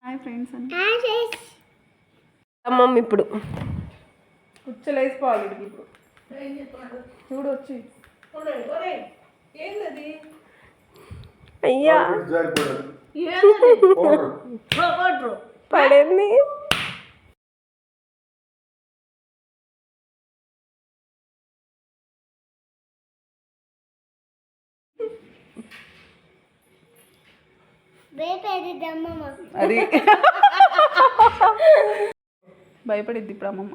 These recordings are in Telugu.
హాయ్ ఫ్రెండ్స్ అని అమ్మమ్మ ఇప్పుడు కుచ్చలేసిపోవాలి ఇప్పుడు చూడు వచ్చి అయ్యా పడింది. అది భయపడిద్ది ఇప్పుడు అమ్మమ్మ.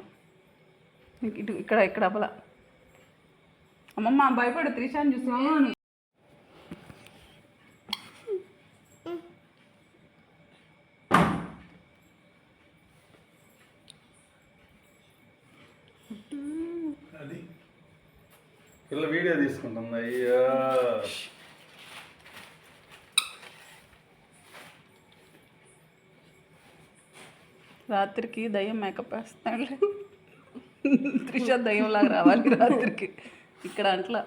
ఇటు ఇక్కడ ఇక్కడ అవ్వాల అమ్మమ్మ భయపడు త్రిషాన్ని చూసి. అది ఇలా వీడియో తీసుకుంటుంది. అయ్యా రాత్రికి దయ్యం మేకప్ వేస్తాడు. త్రిష దయ్యంలాగా రావాలి రాత్రికి ఇక్కడ అంట్లా.